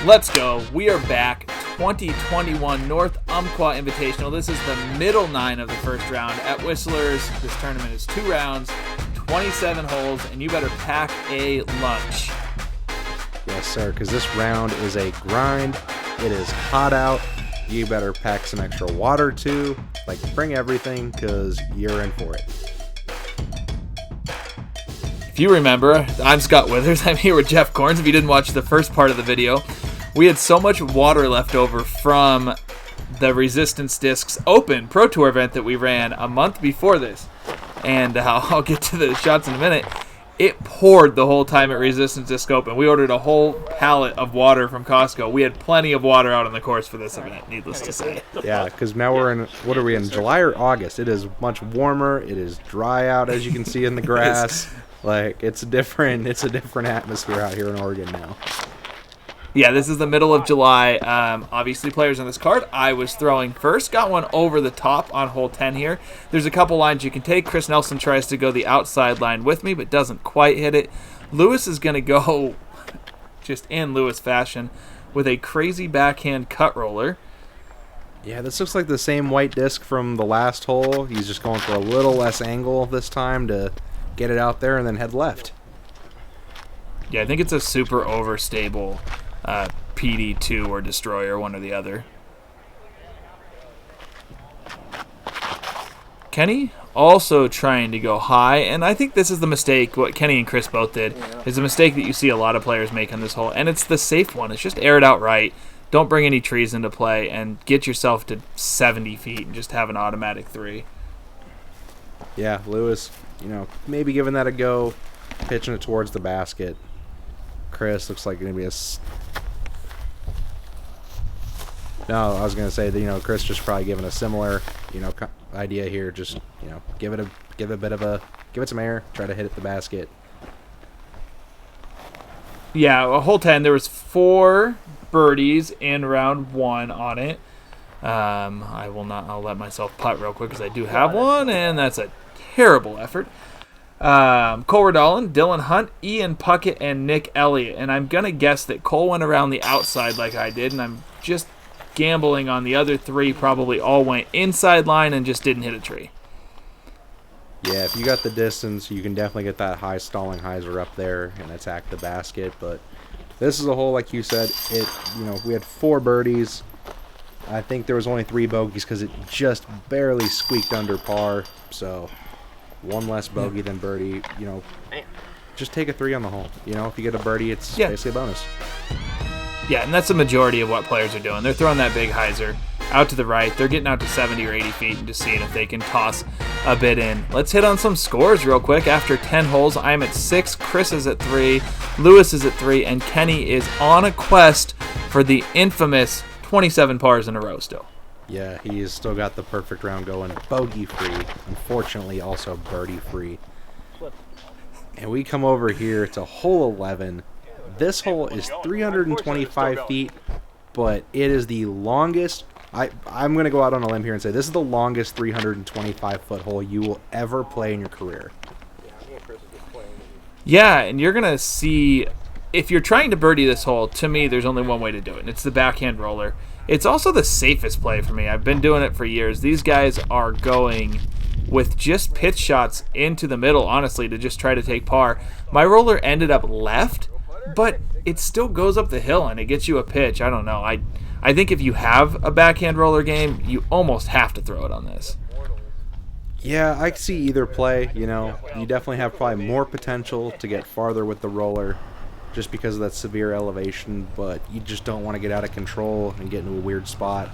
Let's go. We are back. 2021 North Umpqua Invitational. This is the middle 9 of the first round at Whistler's. This tournament is 2 rounds, 27 holes, and you better pack a lunch. Yes, sir, because this round is a grind. It is hot out. You better pack some extra water, too. Like, bring everything, because you're in for it. If you remember, I'm Scott Withers. I'm here with Jeff Korns. If you didn't watch the first part of the video, we had so much water left over from the Resistance Discs Open Pro Tour event that we ran a month before this. And I'll get to the shots in a minute. It poured the whole time at Resistance Disc Open. We ordered a whole pallet of water from Costco. We had plenty of water out on the course for this event, needless to say. Yeah, because now we're in, what are we in, July or August? It is much warmer. It is dry out, as you can see in the grass. Like, it's a different atmosphere out here in Oregon now. Yeah, this is the middle of July. Obviously, players on this card. I was throwing first. Got one over the top on hole 10 here. There's a couple lines you can take. Chris Nelson tries to go the outside line with me, but doesn't quite hit it. Lewis is going to go just in Lewis fashion with a crazy backhand cut roller. Yeah, this looks like the same white disc from the last hole. He's just going for a little less angle this time to get it out there and then head left. Yeah, I think it's a super overstable PD2 or Destroyer, one or the other. Kenny also trying to go high, and I think this is the mistake, what Kenny and Chris both did, is a mistake that you see a lot of players make on this hole, and it's the safe one. It's just air it out right. Don't bring any trees into play, and get yourself to 70 feet and just have an automatic 3. Yeah, Lewis, maybe giving that a go, pitching it towards the basket. Chris looks like going to be No, I was going to say that, Chris just probably giving a similar, idea here. Just, give it some air, try to hit it the basket. Yeah, hole 10, there was 4 birdies in round 1 on it. I'll let myself putt real quick because I do have one, and that's a terrible effort. Cole Redolin, Dylan Hunt, Ian Puckett, and Nick Elliott. And I'm going to guess that Cole went around the outside like I did, and I'm just gambling on the other 3 probably all went inside line and just didn't hit a tree. Yeah, if you got the distance, you can definitely get that high stalling hyzer up there and attack the basket. But this is a hole, like you said, we had 4 birdies. I think there was only 3 bogeys because it just barely squeaked under par. So 1 less bogey than birdie. Just take a 3 on the hole. If you get a birdie, it's basically a bonus. Yeah, and that's the majority of what players are doing. They're throwing that big hyzer out to the right. They're getting out to 70 or 80 feet and just seeing if they can toss a bit in. Let's hit on some scores real quick. After 10 holes, I'm at 6, Chris is at 3, Lewis is at 3, and Kenny is on a quest for the infamous 27 pars in a row still. Yeah, he's still got the perfect round going. Bogey-free. Unfortunately, also birdie-free. And we come over here to hole 11. This hole is 325 feet, but it is the longest. I'm going to go out on a limb here and say this is the longest 325-foot hole you will ever play in your career. Yeah, and you're going to see, if you're trying to birdie this hole, to me, there's only one way to do it, and it's the backhand roller. It's also the safest play for me. I've been doing it for years. These guys are going with just pitch shots into the middle, honestly, to just try to take par. My roller ended up left, but it still goes up the hill, and it gets you a pitch. I don't know. I think if you have a backhand roller game, you almost have to throw it on this. Yeah, I see either play. You definitely have probably more potential to get farther with the roller just because of that severe elevation, but you just don't want to get out of control and get into a weird spot.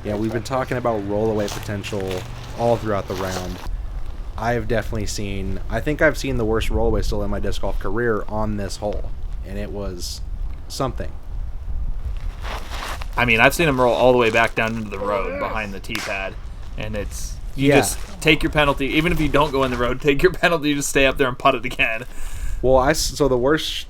Yeah, we've been talking about roll-away potential all throughout the round. I think I've seen the worst roll-away still in my disc golf career on this hole, and it was something. I mean, I've seen him roll all the way back down into the road behind the tee pad, and just take your penalty. Even if you don't go in the road, take your penalty, just stay up there and putt it again. Well, so the worst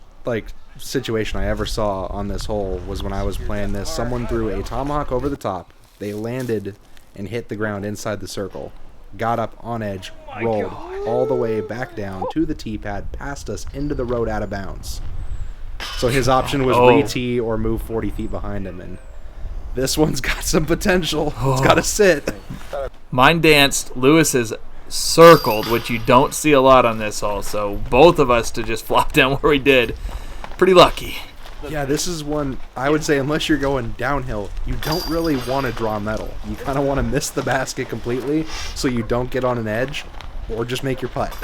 situation I ever saw on this hole was when I was playing this. Someone threw a tomahawk over the top. They landed and hit the ground inside the circle. Got up on edge, rolled all the way back down to the tee pad, past us into the road out of bounds. So his option was Oh. re-tee or move 40 feet behind him, and this one's got some potential. It's got to sit. Mine danced. Lewis is circled, which you don't see a lot on this hole. So both of us to just flop down where we did. Pretty lucky. Yeah, this is one, I would say, unless you're going downhill, you don't really want to draw metal. You kind of want to miss the basket completely so you don't get on an edge, or just make your putt.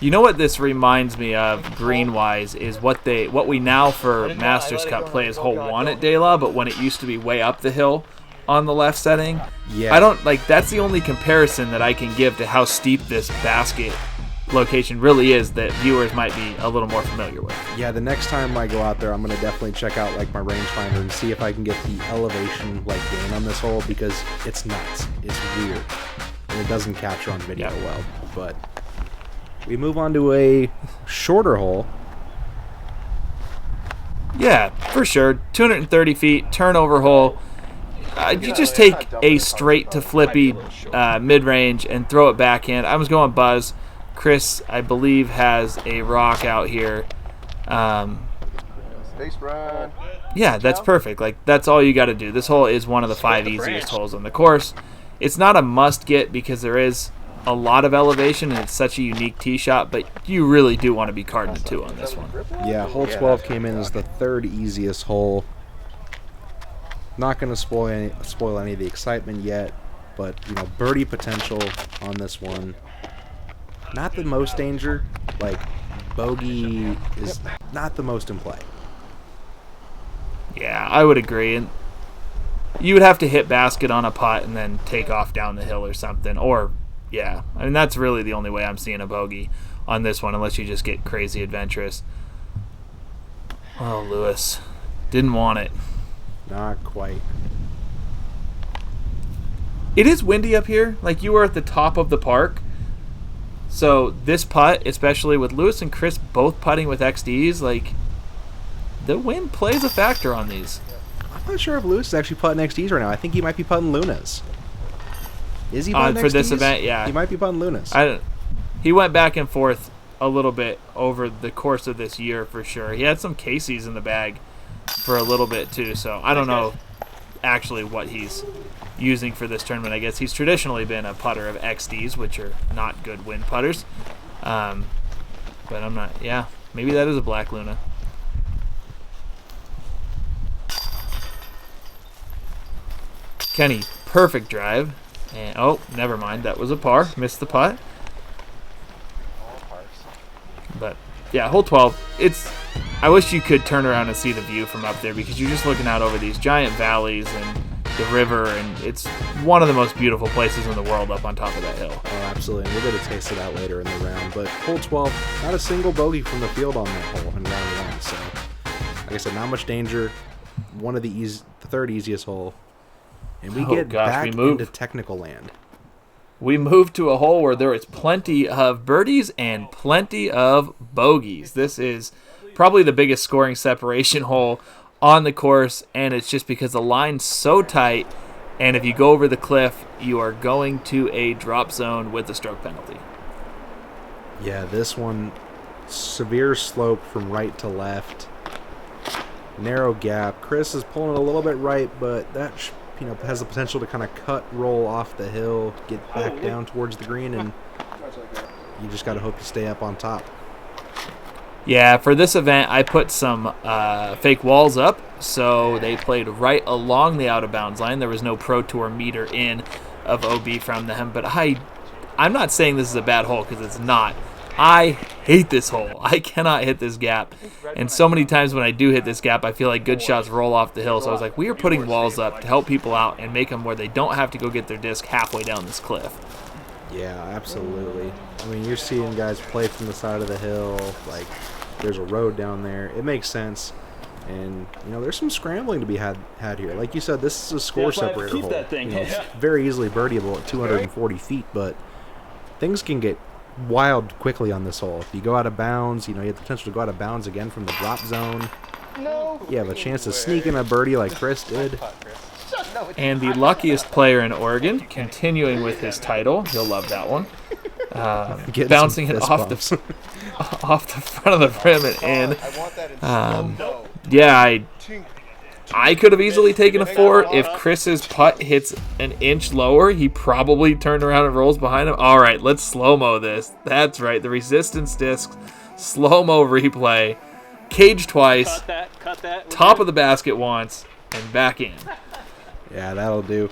You know what this reminds me of, green-wise, is what we now for Masters Cup play as hole 1 at De La, but when it used to be way up the hill on the left setting. Yeah. I don't, like, that's the only comparison that I can give to how steep this basket location really is that viewers might be a little more familiar with. Yeah, the next time I go out there, I'm going to definitely check out like my rangefinder and see if I can get the elevation like gain on this hole, because it's nuts. It's weird. And it doesn't capture on video well. But we move on to a shorter hole. Yeah, for sure. 230 feet, turnover hole. You just take a straight to flippy mid-range and throw it backhand. I was going buzz. Chris, I believe, has a rock out here. Yeah, that's perfect. Like, that's all you got to do. This hole is one of the 5 easiest holes on the course. It's not a must-get because there is a lot of elevation and it's such a unique tee shot, but you really do want to be carding a 2 on this one. Yeah, hole 12 came in as the 3rd easiest hole. Not going to spoil any of the excitement yet, but, you know, birdie potential on this one. Not the most danger. Like, bogey is not the most in play. Yeah, I would agree. And you would have to hit basket on a putt and then take off down the hill or something. Or, yeah, I mean, that's really the only way I'm seeing a bogey on this one, unless you just get crazy adventurous. Oh, Lewis. Didn't want it. Not quite. It is windy up here. Like, you were at the top of the park. So this putt, especially with Lewis and Chris both putting with XDs, like, the wind plays a factor on these. I'm not sure if Lewis is actually putting XDs right now. I think he might be putting Lunas. Is he putting for XDs? this event? Yeah. He might be putting Lunas. He went back and forth a little bit over the course of this year for sure. He had some Casey's in the bag for a little bit too, so I don't know actually what he's using for this tournament. I guess he's traditionally been a putter of XDs, which are not good wind putters. But I'm not, yeah, maybe that is a black Luna. Kenny, perfect drive. And oh, never mind, that was a par. Missed the putt. But yeah, hole 12, I wish you could turn around and see the view from up there, because you're just looking out over these giant valleys and the river, and it's one of the most beautiful places in the world up on top of that hill. Oh, absolutely. And we'll get a taste of that later in the round. But hole 12, not a single bogey from the field on that hole in round 1. So, like I said, not much danger. One of the 3rd easiest hole. And we get back into technical land. We moved to a hole where there is plenty of birdies and plenty of bogeys. This is probably the biggest scoring separation hole on the course, and it's just because the line's so tight, and if you go over the cliff, you are going to a drop zone with a stroke penalty. Yeah, this one, severe slope from right to left. Narrow gap. Chris is pulling it a little bit right, but that has the potential to kind of cut, roll off the hill, get back down towards the green, and you just got to hope to stay up on top. Yeah, for this event, I put some fake walls up, so they played right along the out-of-bounds line. There was no Pro Tour meter in of OB from them, but I'm not saying this is a bad hole, because it's not. I hate this hole. I cannot hit this gap, and so many times when I do hit this gap, I feel like good shots roll off the hill, so I was like, we are putting walls up to help people out and make them where they don't have to go get their disc halfway down this cliff. Yeah, absolutely. I mean, you're seeing guys play from the side of the hill, like there's a road down there. It makes sense. And, there's some scrambling to be had here. Like you said, this is a score separator hole. It's very easily birdieable at 240 feet, but things can get wild quickly on this hole. If you go out of bounds, you have the potential to go out of bounds again from the drop zone. You have a chance to sneak in a birdie like Chris did. And the luckiest player in Oregon, continuing with his title, you'll love that one, bouncing it off off the front of the rim and in. Yeah, I could have easily taken a 4. If Chris's putt hits an inch lower, he probably turned around and rolls behind him. All right, let's slow-mo this. That's right, the resistance disc, slow-mo replay, cage twice, cut that. top of the basket once, and back in. Yeah, that'll do.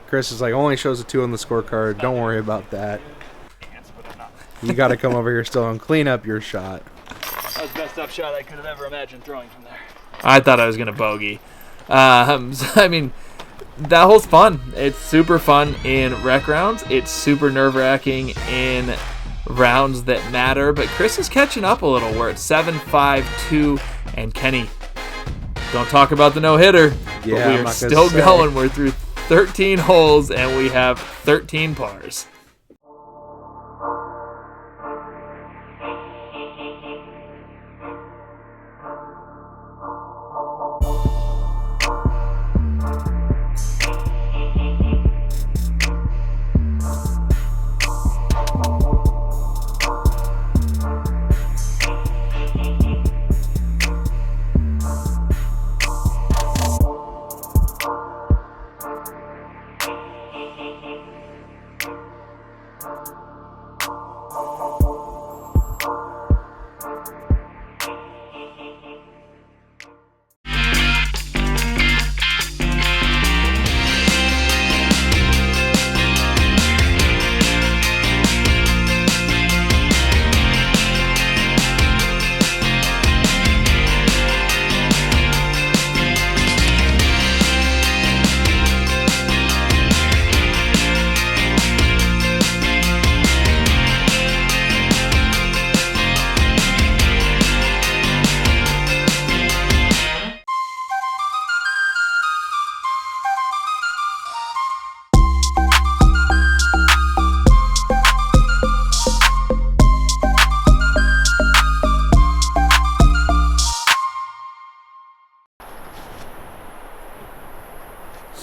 Chris is like, only shows a 2 on the scorecard. Don't worry about that. You got to come over here still and clean up your shot. That was the best up shot I could have ever imagined throwing from there. I thought I was going to bogey. So, I mean, that hole's fun. It's super fun in rec rounds. It's super nerve-wracking in rounds that matter. But Chris is catching up a little. We're at 7-5-2. And Kenny, don't talk about the no-hitter. But Yeah, we I'm are not gonna still say. going. We're through 13 holes, and we have 13 pars.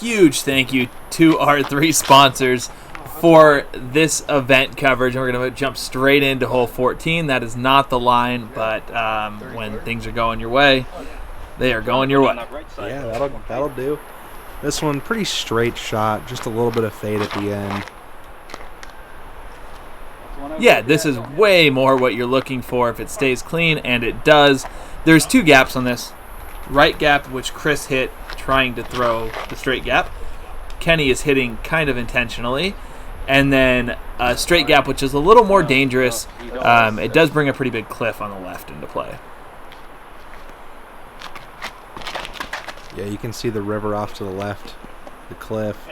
Huge thank you to our 3 sponsors for this event coverage. We're going to jump straight into hole 14. That is not the line, but when things are going your way, they are going your way. Yeah, that'll do. This one, pretty straight shot, just a little bit of fade at the end. Yeah, this is way more what you're looking for if it stays clean, and it does. There's 2 gaps on this. Right gap, which Chris hit trying to throw the straight gap. Kenny is hitting kind of intentionally. And then a straight gap, which is a little more dangerous. It does bring a pretty big cliff on the left into play. Yeah, you can see the river off to the left, the cliff.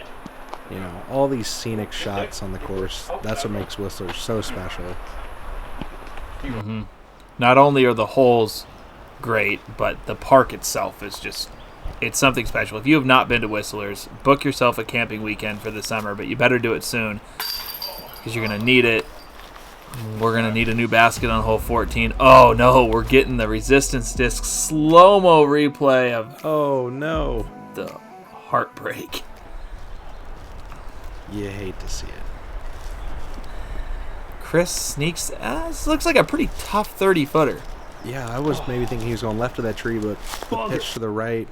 You know, all these scenic shots on the course. That's what makes Whistler so special. Mm-hmm. Not only are the holes great, but the park itself is just, it's something special. If you have not been to Whistler's, book yourself a camping weekend for the summer, but you better do it soon because you're going to need it. We're going to need a new basket on hole 14. Oh, no, we're getting the resistance disc slow-mo replay of Oh, no. the heartbreak. You hate to see it. Chris sneaks. This looks like a pretty tough 30-footer. Yeah, I was maybe thinking he was going left of that tree, but the pitch to the right,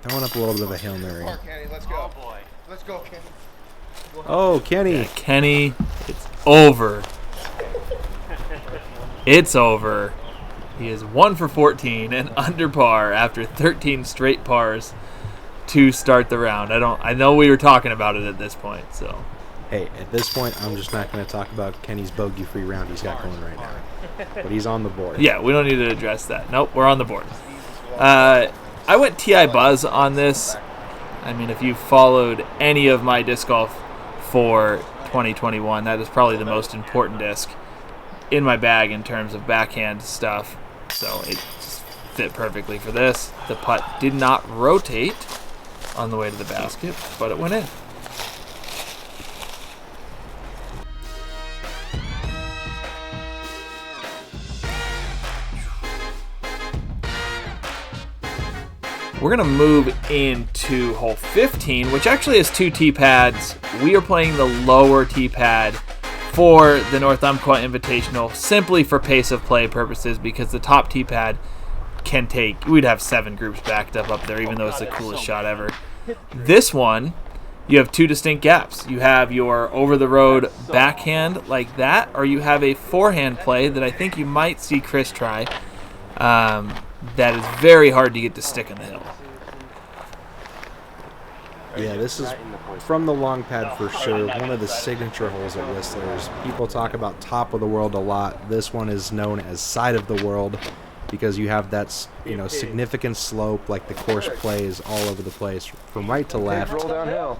throwing up a little bit of a Hail Mary. Kenny, let's go. Oh, boy. Let's go, Kenny. Oh, Kenny. Yeah, Kenny, it's over. It's over. He is 1 for 14 and under par after 13 straight pars to start the round. I know we were talking about it at this point, so. Hey, at this point, I'm just not going to talk about Kenny's bogey-free round he's got going right now. But he's on the board. Yeah, we don't need to address that. Nope, we're on the board. I went TI Buzz on this. I mean, if you followed any of my disc golf for 2021, that is probably the most important disc in my bag in terms of backhand stuff. So it just fit perfectly for this. The putt did not rotate on the way to the basket, but it went in. We're going to move into hole 15, which actually has 2 tee pads. We are playing the lower tee pad for the North Umpqua Invitational, simply for pace of play purposes, because the top tee pad can take, we'd have 7 groups backed up there, even though it's the coolest shot ever. This one, you have 2 distinct gaps. You have your over-the-road backhand like that, or you have a forehand play that I think you might see Chris try. That is very hard to get to stick in the hill. Yeah, this is from the long pad for sure. One of the signature holes at Whistler's. People talk about top of the world a lot. This one is known as side of the world because you have that, you know, significant slope, like the course plays all over the place from right to left.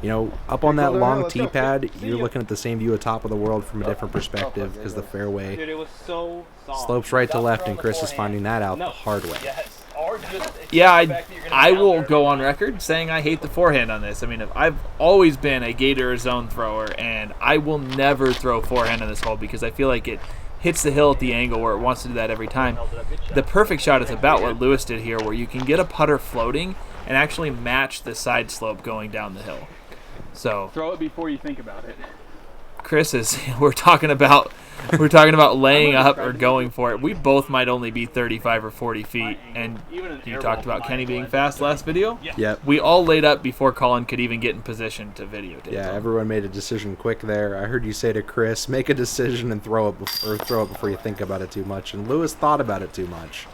You know, up on that long tee pad, you're looking at the same view of top of the world from a different perspective because the fairway slopes right to left, and Chris is finding that out the hard way. Yeah, I will go on record saying I hate the forehand on this. I mean, I've always been a gator zone thrower, and I will never throw forehand on this hole because I feel like it hits the hill at the angle where it wants to do that every time. The perfect shot is about what Lewis did here, where you can get a putter floating and actually match the side slope going down the hill. So throw it before you think about it. Chris is we're talking about laying up or going for it. We both might only be 35 or 40 feet, and you talked about Kenny being fast last video. Yep. We all laid up before Colin could even get in position to videotape. Yeah, everyone made a decision quick there. I heard you say to Chris, make a decision and throw it before you think about it too much, and Lewis thought about it too much.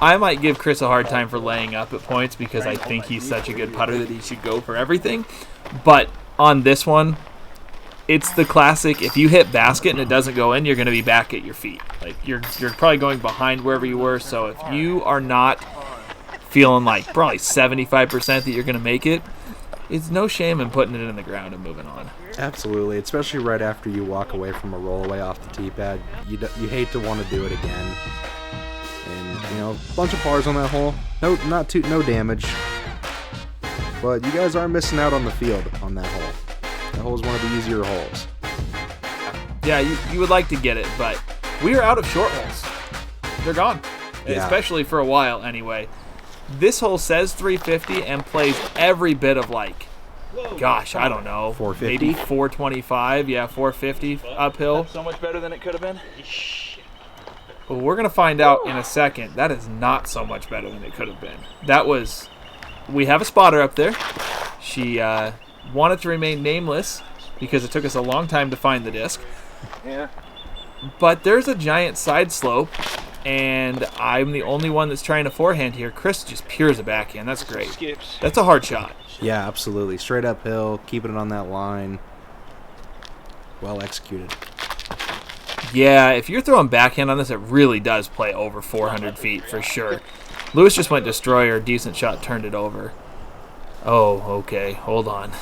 I might give Chris a hard time for laying up at points because I think he's such a good putter that he should go for everything. But on this one, it's the classic, if you hit basket and it doesn't go in, you're going to be back at your feet. Like you're probably going behind wherever you were, so if you are not feeling like probably 75% that you're going to make it, it's no shame in putting it in the ground and moving on. Absolutely, especially right after you walk away from a rollaway off the tee pad. You hate to want to do it again. And, you know, a bunch of pars on that hole. No damage. But you guys are missing out on the field on that hole. That hole is one of the easier holes. Yeah, you would like to get it, but we are out of short holes. They're gone, Yeah. especially for a while anyway. This hole says 350 and plays every bit of like, gosh, I don't know, 450? maybe 425, yeah, 450 uphill. So much better than it could have been. Well, we're going to find out in a second. That is not so much better than it could have been. We have a spotter up there. She wanted to remain nameless because it took us a long time to find the disc. Yeah. But there's a giant side slope, and I'm the only one that's trying to forehand here. Chris just peers a backhand. That's great. Skips. That's a hard shot. Yeah, absolutely. Straight uphill, keeping it on that line. Well executed. Yeah, if you're throwing backhand on this, it really does play over 400 feet for sure. Lewis just went destroyer. Decent shot, turned it over. Oh, okay. Hold on.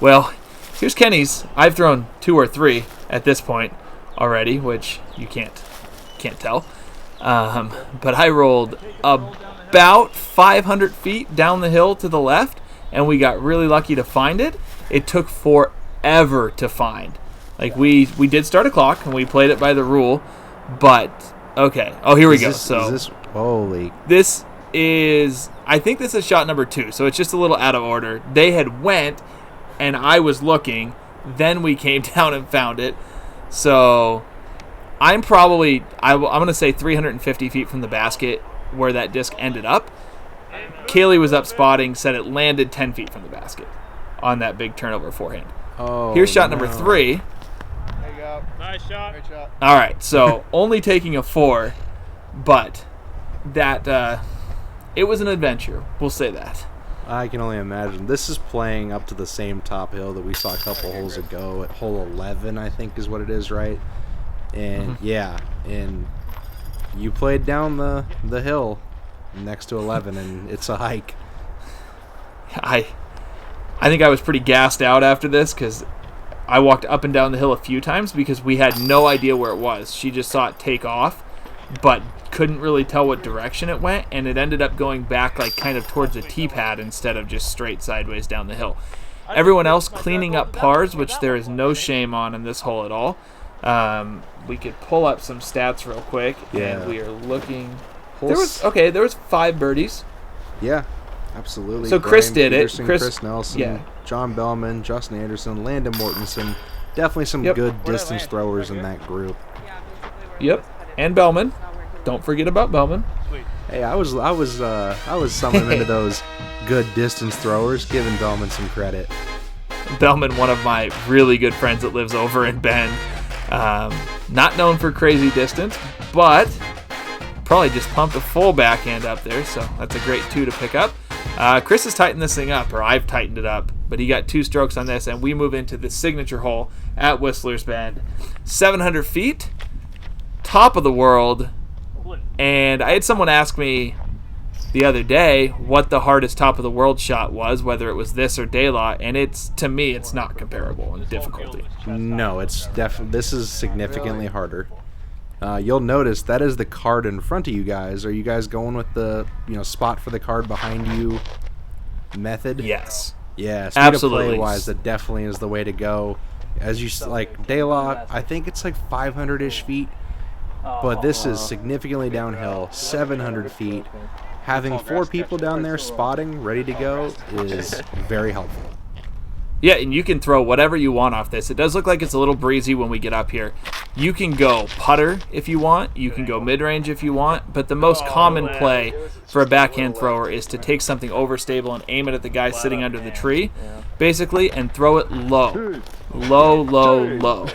Well, here's Kenny's. I've thrown 2 or 3 at this point already, which you can't tell. But I rolled about 500 feet down the hill to the left, and we got really lucky to find it. It took forever to find. Like, we did start a clock, and we played it by the rule, but, okay. Oh, here we go. Holy. This is, I think this is shot number 2, so it's just a little out of order. They had went, and I was looking, then we came down and found it. So I'm probably, I'm going to say 350 feet from the basket where that disc ended up. Kaylee was up spotting, said it landed 10 feet from the basket on that big turnover forehand. Oh, here's shot number 3. There you go. Nice shot. Great shot. All right, so only taking a 4, but that it was an adventure. We'll say that. I can only imagine. This is playing up to the same top hill that we saw a couple holes ago at hole 11, I think is what it is, right? And yeah, and you played down the hill next to 11, and it's a hike. I think I was pretty gassed out after this because I walked up and down the hill a few times because we had no idea where it was. She just saw it take off, but couldn't really tell what direction it went, and it ended up going back like kind of towards the tee pad instead of just straight sideways down the hill. Everyone else cleaning up pars, which there is no shame on in this hole at all. We could pull up some stats real quick, and we are looking. There was 5 birdies. Yeah, absolutely. So Chris Brian did it. Peterson, Chris Nelson, yeah. John Bellman, Justin Anderson, Landon Mortensen, definitely some Yep. good distance throwers in that group. Yep. And Bellman. Don't forget about Bellman. Hey, I was summing him into those good distance throwers, giving Bellman some credit. Bellman, one of my really good friends that lives over in Bend. Not known for crazy distance, but probably just pumped a full backhand up there, so that's a great 2 to pick up. Chris has tightened this thing up, or I've tightened it up, but he got 2 strokes on this, and we move into the signature hole at Whistler's Bend. 700 feet, top of the world, and I had someone ask me the other day what the hardest top of the world shot was, whether it was this or De La, and to me, it's not comparable in difficulty. No, it's definitely, this is significantly harder. You'll notice that is the card in front of you guys. Are you guys going with the spot for the card behind you method? Yes. Yeah, speed Absolutely. of play wise, that definitely is the way to go. As you like, De La, I think it's like 500-ish feet, but this is significantly downhill, 700 feet. Having 4 people down there spotting, ready to go, is very helpful. Yeah, and you can throw whatever you want off this. It does look like it's a little breezy when we get up here. You can go putter if you want. You can go mid-range if you want. But the most common play for a backhand thrower is to take something overstable and aim it at the guy sitting under the tree, basically, and throw it low. Low, low, low.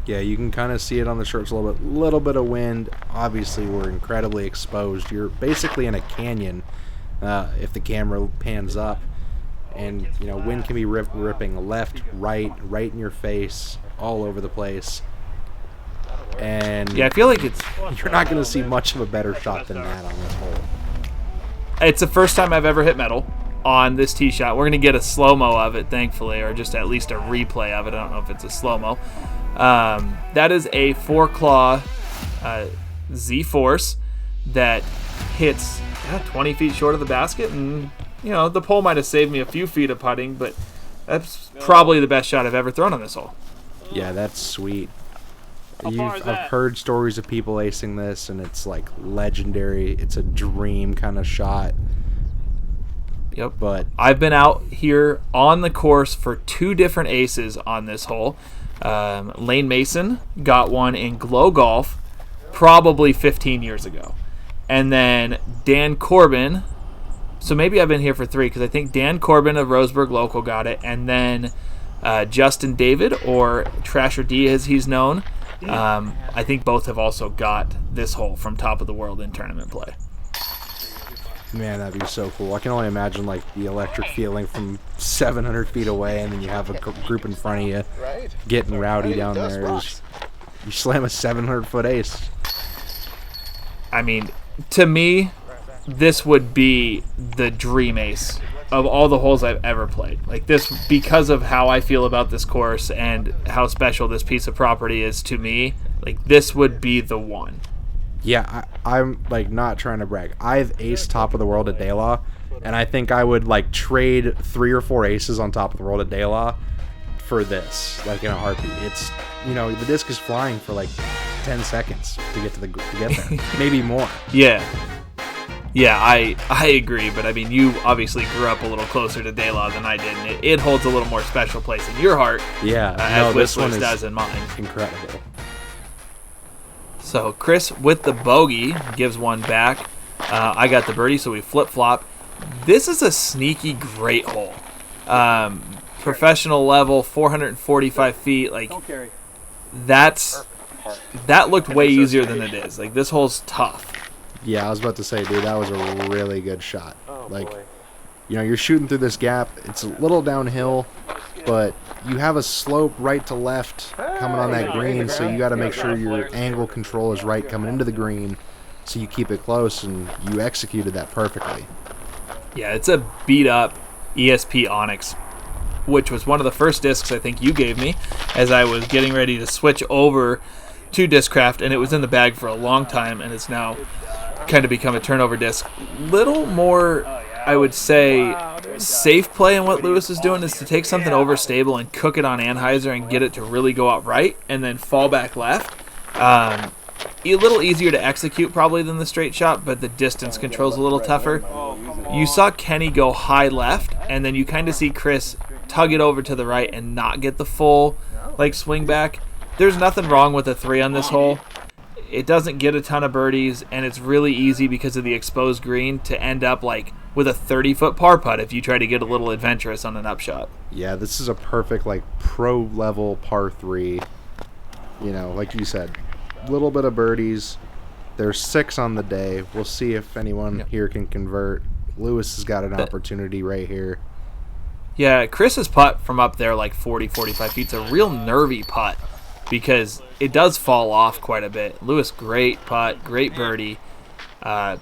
Yeah, you can kind of see it on the shirts a little bit of wind. Obviously, we're incredibly exposed. You're basically in a canyon if the camera pans up. And, wind can be ripping left, right in your face, all over the place. And Yeah, I feel like you're not going to see much of a better shot than that on this hole. it's the first time I've ever hit metal on this tee shot. We're going to get a slow-mo of it, thankfully, or just at least a replay of it. I don't know if it's a slow-mo. That is a 4-claw Z-Force that hits 20 feet short of the basket, and the pole might have saved me a few feet of putting, but that's probably the best shot I've ever thrown on this hole. Yeah, that's sweet. I've heard stories of people acing this, and it's like legendary. It's a dream kind of shot. Yep. But I've been out here on the course for 2 different aces on this hole. Lane Mason got one in Glow Golf probably 15 years ago. And then Dan Corbin, so maybe I've been here for 3 because I think Dan Corbin of Roseburg Local got it. And then Justin David, or Trasher D as he's known, I think both have also got this hole from top of the world in tournament play. man, that'd be so cool. I can only imagine like the electric feeling from 700 feet away, and then you have a group in front of you getting rowdy down there. You slam a 700-foot ace. I mean, to me, this would be the dream ace of all the holes I've ever played. Like this, because of how I feel about this course and how special this piece of property is to me, like this would be the one. Yeah, I'm like not trying to brag. I've aced top of the world at De La, and I think I would like trade 3 or 4 aces on top of the world at De La for this, like in a heartbeat. It's, the disc is flying for like 10 seconds to get there, maybe more. Yeah, I agree, but I mean, you obviously grew up a little closer to De La than I did, and it holds a little more special place in your heart, Yeah, as this one Whistler's is does in mine. incredible. So Chris with the bogey gives one back. I got the birdie, so we flip-flop. This is a sneaky great hole. Professional level, 445 feet. Like that looked way easier than it is. Like this hole's tough. Yeah, I was about to say, dude, that was a really good shot. You're shooting through this gap. It's a little downhill, but you have a slope right to left coming on that green, so you got to make sure your angle control is right coming into the green, so you keep it close, and you executed that perfectly. Yeah, it's a beat-up ESP Onyx, which was one of the first discs I think you gave me as I was getting ready to switch over to Discraft, and it was in the bag for a long time, and it's now kind of become a turnover disc. Little more, I would say, safe play in what Lewis is doing is to take something overstable and cook it on Anheuser and get it to really go out right and then fall back left. A little easier to execute probably than the straight shot, but the distance control's a little tougher. You saw Kenny go high left, and then you kind of see Chris tug it over to the right and not get the full like swing back. There's nothing wrong with a 3 on this hole. It doesn't get a ton of birdies, and it's really easy because of the exposed green to end up like with a 30-foot par putt if you try to get a little adventurous on an upshot. Yeah, this is a perfect like pro level par 3. You know, like you said, little bit of birdies. There's 6 on the day. We'll see if anyone here can convert. Lewis has got an opportunity right here. Yeah, Chris's putt from up there like 40, 45 feet is a real nervy putt because it does fall off quite a bit. Lewis, great putt, great birdie. To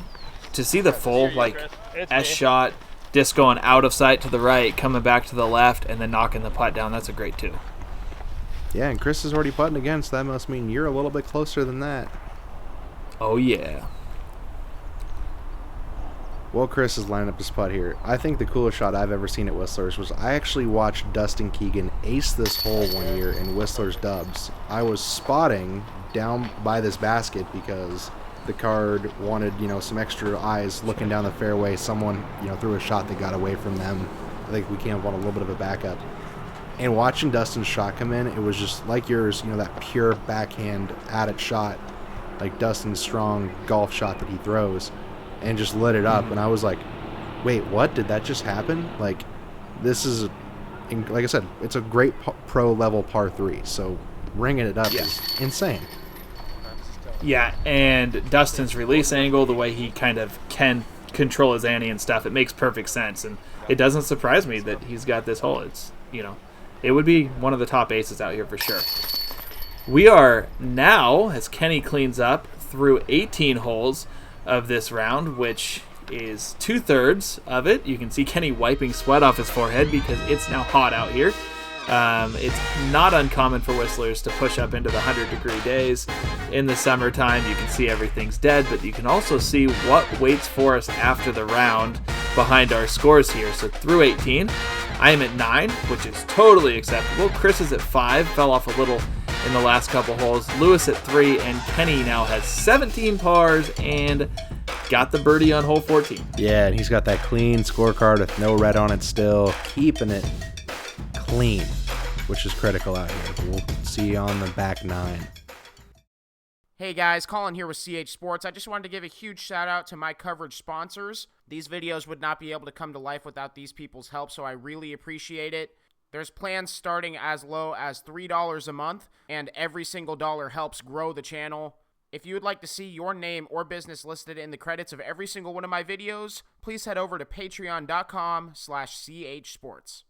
see the full like S shot, disc going out of sight to the right, coming back to the left, and then knocking the putt down, that's a great 2. Yeah, and Chris is already putting again, so that must mean you're a little bit closer than that. Oh, yeah. Well, Chris is lining up his putt here. I think the coolest shot I've ever seen at Whistler's was I actually watched Dustin Keegan ace this hole one year in Whistler's Dubs. I was spotting down by this basket because the card wanted, some extra eyes looking down the fairway. Someone, threw a shot that got away from them. I think we came up on a little bit of a backup. And watching Dustin's shot come in, it was just like yours, that pure backhand at it shot, like Dustin's strong golf shot that he throws, and just lit it up. And I was like, wait, what? Did that just happen? Like, this is, like I said, it's a great pro level par 3, so ringing it up is insane. Yeah, and Dustin's release angle, the way he kind of can control his ante and stuff, it makes perfect sense. And it doesn't surprise me that he's got this hole. It's, it would be one of the top aces out here for sure. We are now, as Kenny cleans up, through 18 holes of this round, which is 2/3 of it. You can see Kenny wiping sweat off his forehead because it's now hot out here. It's not uncommon for Whistlers to push up into the 100-degree days in the summertime. You can see everything's dead, but you can also see what waits for us after the round behind our scores here. So through 18, I am at 9, which is totally acceptable. Chris is at 5, fell off a little in the last couple holes. Lewis at 3, and Kenny now has 17 pars and got the birdie on hole 14. Yeah, and he's got that clean scorecard with no red on it still, keeping it clean, which is critical out here. We'll see you on the back 9. Hey guys, Colin here with CH Sports. I just wanted to give a huge shout out to my coverage sponsors. These videos would not be able to come to life without these people's help, so I really appreciate it. There's plans starting as low as $3 a month, and every single dollar helps grow the channel. If you would like to see your name or business listed in the credits of every single one of my videos, please head over to patreon.com/chsports.